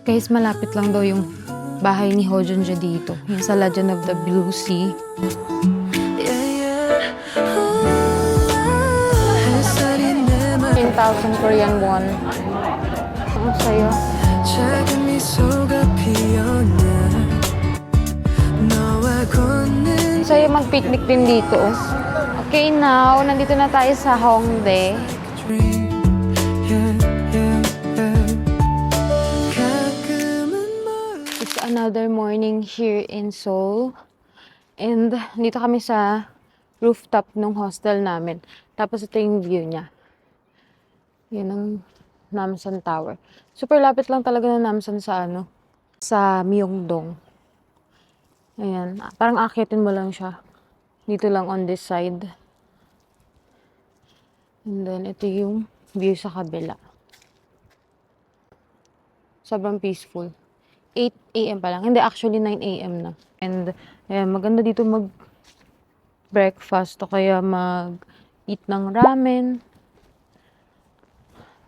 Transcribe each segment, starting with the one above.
Guys, malapit lang daw yung bahay ni Hojunja dito. Yung sa Legend of the Blue Sea. 10,000 Korean won. Ang sayo. Sayo mag-picnic din dito. Okay, now, nandito na tayo sa Hongdae. It's another morning here in Seoul. And dito kami sa rooftop ng hostel namin. Tapos ito yung view niya. Yan ang Namsan Tower. Super lapit lang talaga ng Namsan sa sa Myeongdong. Ayan. Parang akyatin mo lang siya. Dito lang on this side. And then ito yung view sa kabila. Sobrang peaceful. 8 AM pa lang. Hindi, actually 9 AM na. And ayan, maganda dito mag-breakfast o kaya mag-eat ng ramen.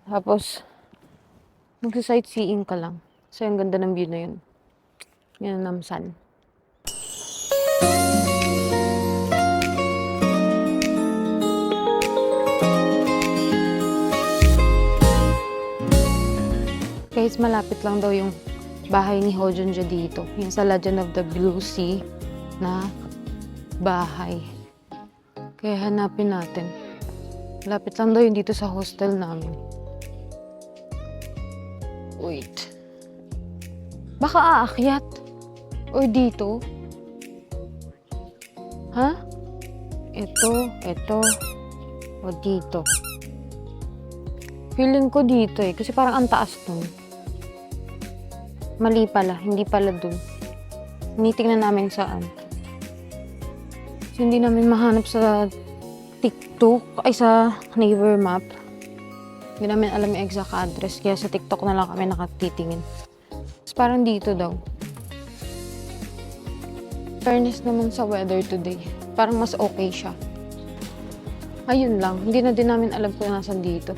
Tapos, magsa-sightseeing ka lang. So, yung ganda ng view na yun. Yan ang Namsan. Guys, malapit lang daw yung bahay ni Hojunja dito. Yung sa Legend of the Blue Sea na bahay. Kaya hanapin natin. Malapit lang daw yun dito sa hostel namin. Wait. Baka aakyat? Or dito? Ha? Ito. O dito. Feeling ko dito eh. Kasi parang ang taas nun. Mali pala. Hindi pala dun. Tinitingnan namin saan. So, hindi namin mahanap sa TikTok. Ay, sa neighbor map. Hindi namin alam yung exact address. Kaya sa TikTok na lang kami nakatitingin. Tapos parang dito daw. Fairness naman sa weather today. Parang mas okay siya. Ayun lang. Hindi na din namin alam kung nasan dito.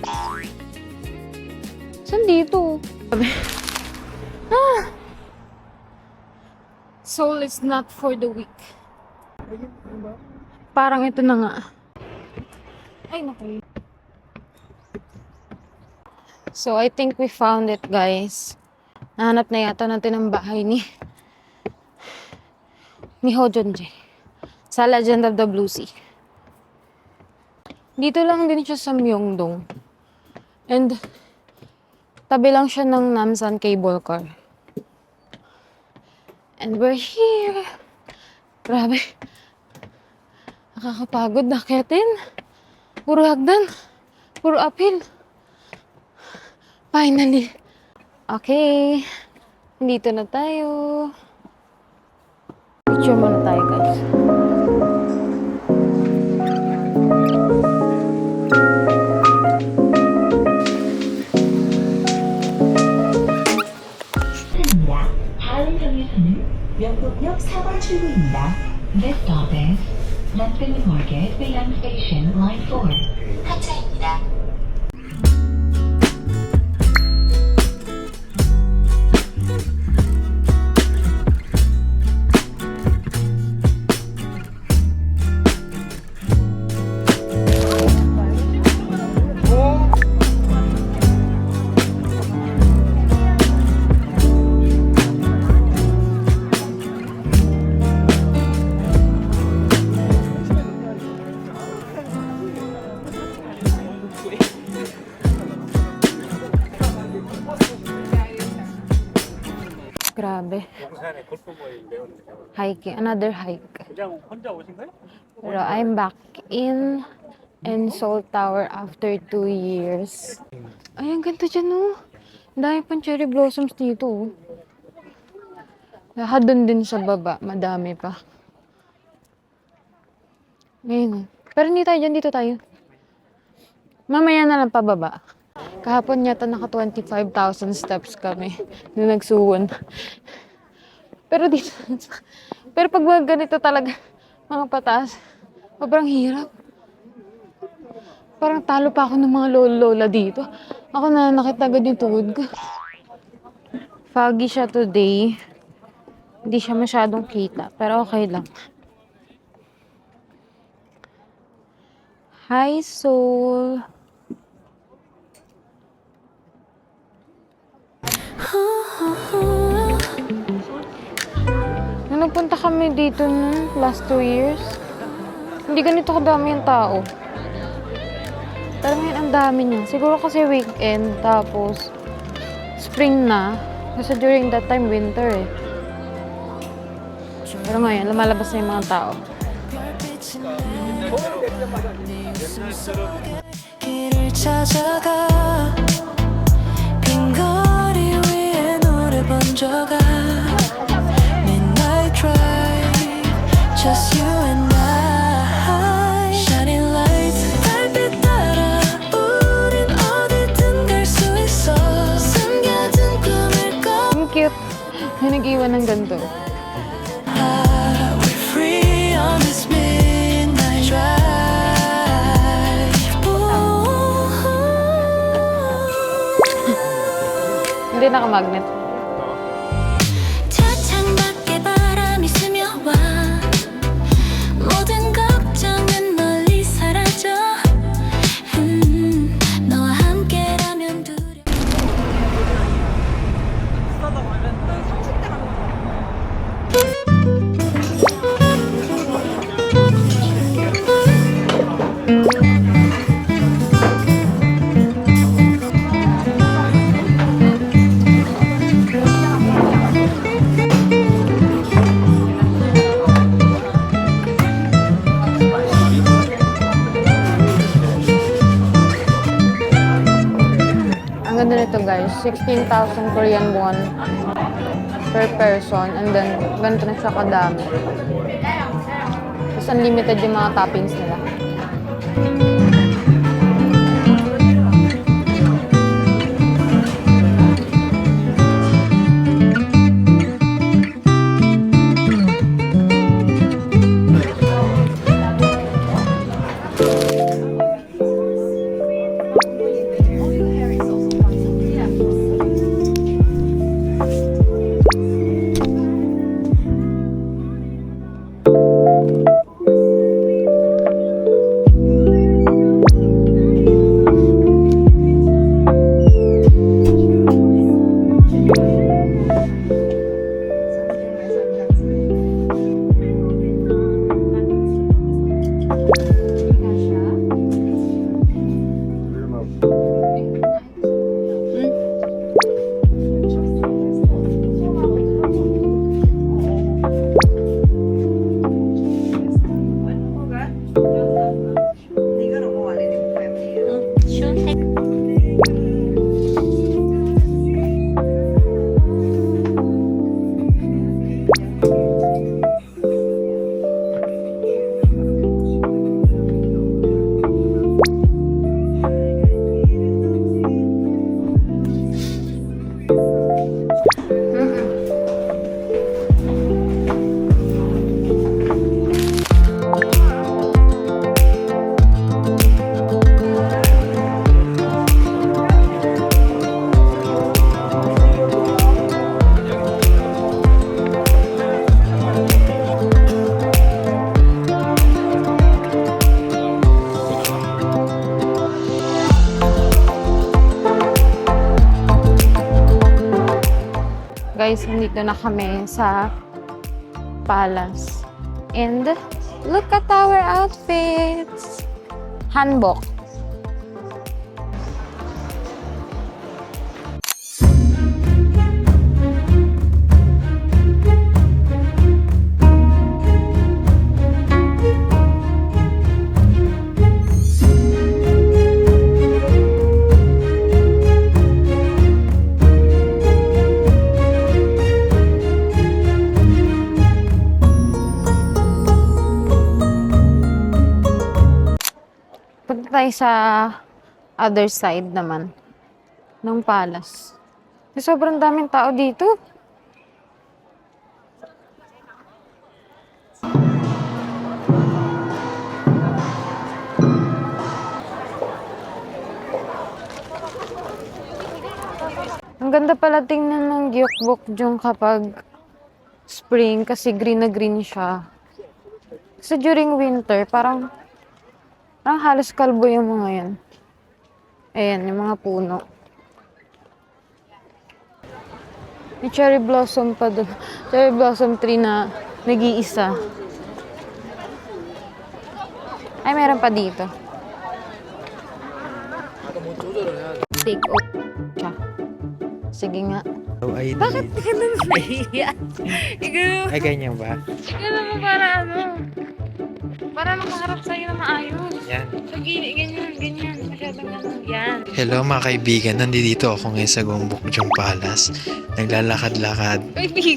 Saan dito? Seoul is not for the weak. Parang ito na nga. Ay, naku. So, I think we found it, guys. Nahanap na yata natin ang bahay ni Hojunja sa Legend of the Blue Sea. Dito lang din siya sa Myeongdong. And tabi lang siya ng Namsan cable car. And we're here. Grabe. Nakakapagod na akyatin. Puro hagdan. Puro uphill. Finally. Okay. Dito na tayo. Picture muna tayo, guys. 다음 경에서는 명곡역 4번 출구입니다. This stop is London Market Beyond Station Line 4. 하차입니다. Grabe. Hiking. Another hike. Pero I'm back in Seoul Tower after 2 years. Ay, ang ganda dyan, oh. Ang dami pang cherry blossoms dito, oh. Lahat dun din sa baba. Madami pa. Ayun, oh. Pero hindi tayo dyan. Dito tayo. Mamaya na lang pababa. Kahapon yata naka 25,000 steps kami nung nagsuwon. Pero pag ganito talaga, mga pataas, sobrang hirap. Parang talo pa ako ng mga lola dito. Ako na nakita agad yung tuhod ko. Foggy siya today. Hindi siya masyadong kita, pero okay lang. Hi, Seoul. Nung nagpunta kami dito nung last 2 years, hindi ganito kadami yung tao. Pero ngayon ang dami niya. Siguro kasi weekend, tapos spring na. Kasi during that time, winter eh. Pero ngayon, lumalabas na yung mga tao. 길을 찾아가 빈 거리 위에 노래 번져가 Midnight drive Just you and I Shining lights 달빛 따라 우린 어디든 갈 수 있어 숨겨둔 꿈일 거 Ang cute. May nag-iwan ng ganito. We're free on this midnight drive Hindi naka-magnet. 차창 밖에 바람이 스며와 모든 걱정은 멀리 사라져 너와 함께라면 두려워 Ang ganda nito guys, 16,000 Korean won per person. And then, ganito na siya kadami. Tapos unlimited yung mga toppings nila. Guys, nandito na kami sa palace. And look at our outfits! Hanbok. Punta tayo sa other side naman ng palace. Sobrang daming tao dito. Ang ganda pala tingnan ng Gyeokbokjong kapag spring kasi green na green siya. Kasi during winter, parang halos kalbo yung mga yan. Ayan, yung mga puno. May cherry blossom pa doon. Cherry blossom tree na nag-iisa. Ay, meron pa dito. Take off siya. Sige nga. Oh, ay, Bakit ka nang nahiya? Ikaw, ay, ganyan ba? ikaw naman para ano? Para nakaharap sa'yo na maayos. Yan. So, ganyan. Masyadong ano. Yan. Hello mga kaibigan, nandito ako ngayon sa Gyeongbokjong Palace. Naglalakad-lakad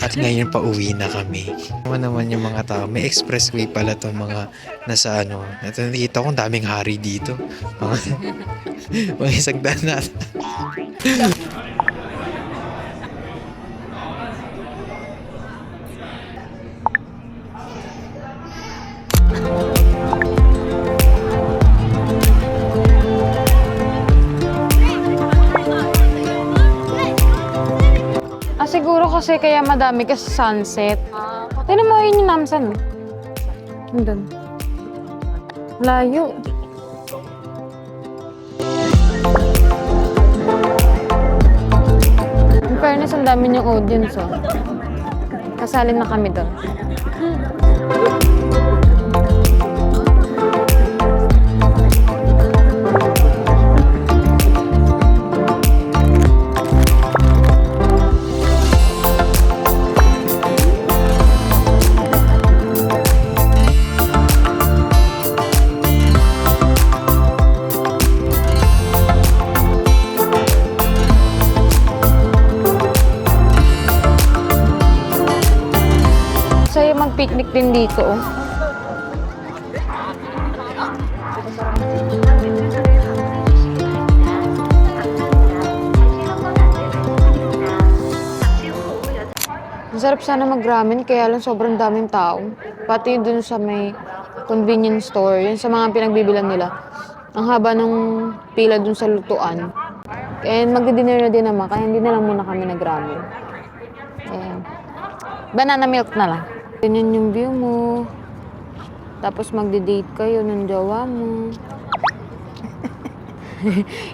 at ngayon pa uwi na kami. Naman yung mga tao, may expressway pala itong mga nasa ano. Ito nakita ko, ang daming hari dito. Mga isang daan na. Siguro kasi kaya madami kasi sunset. Tignan mo yun yung Namsan. Nandun. Layo. In fairness, ang dami niyong audience, oh. Kasalin na kami doon. Masaya mag-picnic din dito, oh. Ang sarap sana mag-ramen, kaya lang sobrang daming tao. Pati dun sa may convenience store, yun sa mga pinagbibilan nila. Ang haba ng pila dun sa lutuan. And magdi-dinner na din naman, kaya hindi na lang muna kami nag-ramen. Ayan. Banana milk na lang. Ganyan yung view mo. Tapos magdi-date kayo ng jowa mo.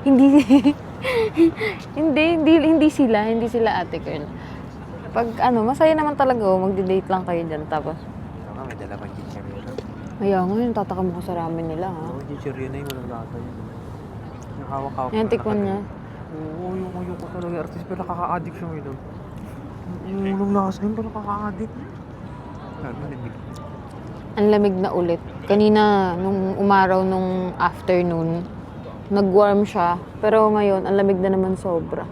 hindi sila ate girl. Pag ano, masaya naman talaga, oh, magdi-date lang kayo dyan. Tapos, May dala pang chichiryo na. ayaw ngayon, tataka mo sa ramen nila, ha? Oo, chichiryo na yung walang lasa yun. Yung hawak-hawak. Ayan, tikman niya. Oo, yung ko talaga. Artist pero nakaka-addict siya ngayon. Yung walang lasa yun pero nakaka-addict. Ang lamig na ulit. Kanina, nung umaraw, nung afternoon, nag-warm siya. Pero ngayon, ang lamig na naman sobra.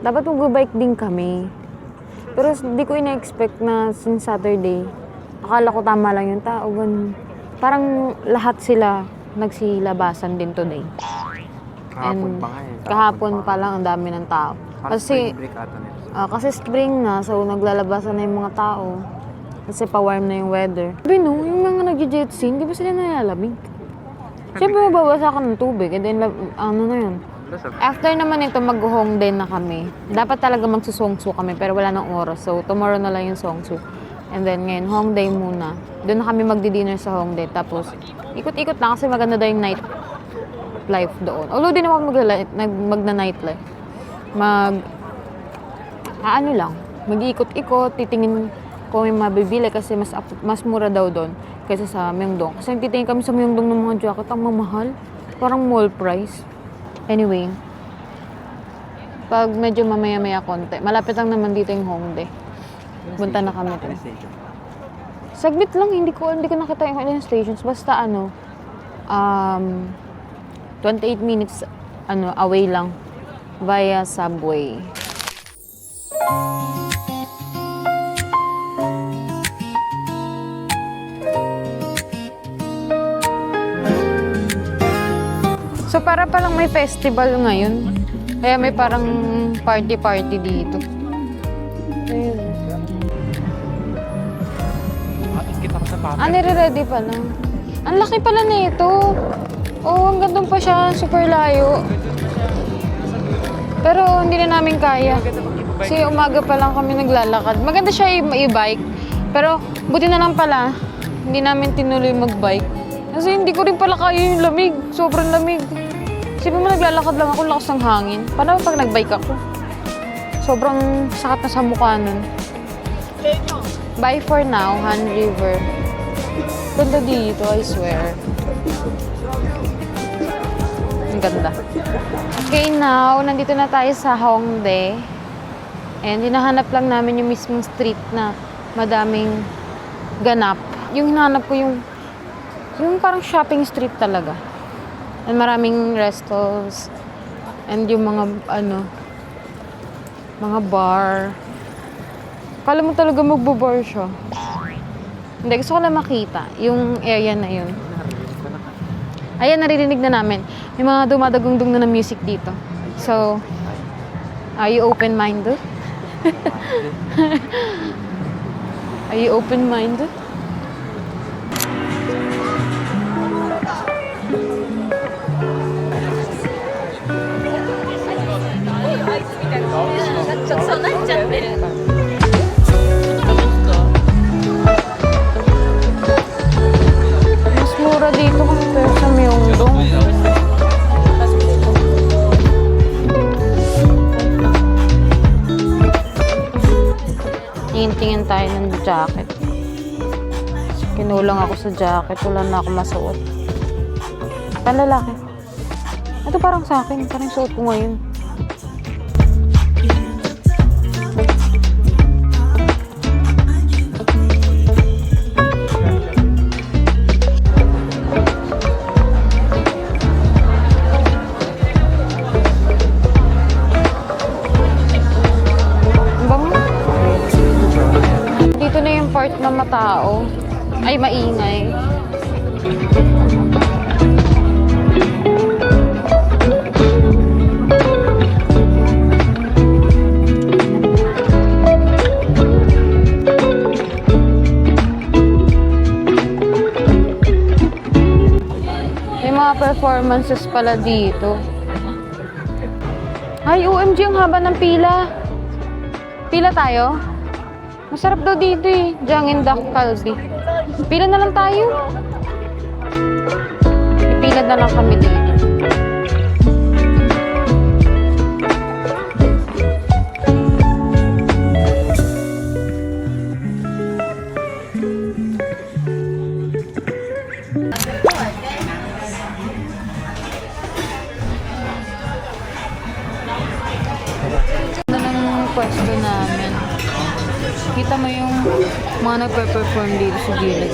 Dapat mag-bike din kami. Pero hindi ko ina-expect na since Saturday. Akala ko tama lang yung tao. Ganun. Parang lahat sila nagsilabasan din today. Kahapon pa nga eh. Kahapon pa lang ang dami ng tao. Kasi, break ata nila. kasi spring na, so naglalabasan na yung mga tao. Kasi pa-warm na yung weather. Sabi no, yung mga nag-jet ski, di ba sila nalalamig? Siyempre mababasa ka ng tubig, and then ano na yun. After naman ito, mag-hongdae na kami. Dapat talaga magsusongsu kami, pero wala nang oras. So, tomorrow na lang yung songsu. And then, ngayon, hongdae muna. Doon na kami magdi-dinner sa hongdae. Tapos, ikot-ikot na kasi maganda daw yung night life doon. Although, di naman magna-night life. Ano lang, mag-iikot-ikot, titingin kung may mabibili kasi mas mura daw doon kaysa sa Myeongdong. Kasi nagtitingin kami sa Myeongdong ng mga jacket, ang mamahal. Parang mall price. Anyway, pag medyo mamaya-maya konti, malapit lang naman dito yung Hongdae. Punta na kami doon. Saglit lang, hindi ko nakita yung ilang stations. Basta 28 minutes away lang via subway. So para palang may festival ngayon. Kaya may parang party-party dito. Ayun. Kita ko sa papa. Nire-ready pa lang. Ang laki pala nito. Oh, hanggang doon pa siya. Super layo. Pero hindi na namin kaya. Kasi umaga pa lang kami naglalakad. Maganda siya i-bike. Pero buti na lang pala, hindi namin tinuloy mag-bike. Kasi hindi ko rin pala kaya yung lamig. Sobrang lamig. Isipin mo naglalakad lang ako, lakas ng hangin. Paano pag nag-bike ako? Sobrang sakit na sa mukha nun. Bye for now, Han River. Ganda dito, I swear. Ang ganda. Okay, now, nandito na tayo sa Hongdae. And hinahanap lang namin yung mismong street na madaming ganap. Yung hinahanap ko yung parang shopping street talaga. And maraming restos. And yung mga, mga bar. Kala mo talaga magbo-bar siya. Hindi, gusto ko lang makita yung area na yun. Ayan, naririnig na namin. May mga dumadagundong na music dito. So, are you open-minded? Are you open-minded? Mas mura dito compare sa Myeongdong. Tingin-tingin tayo ng jacket. Kinulang ako sa jacket. Wala na ako masuot. Panlalaki. Ito parang sa akin. Parang suot ko ngayon. Dito na yung part na matao. Ay, maingay. May mga performances pala dito. Ay, OMG, ang haba ng pila. Pila tayo? Masarap daw dito eh. Jangin-dak Kalbi. Pila na lang tayo. Ipila na lang kami dito. Ito na ng pwesto namin. Kita mo yung mga nagpe-perform dito sa gilid.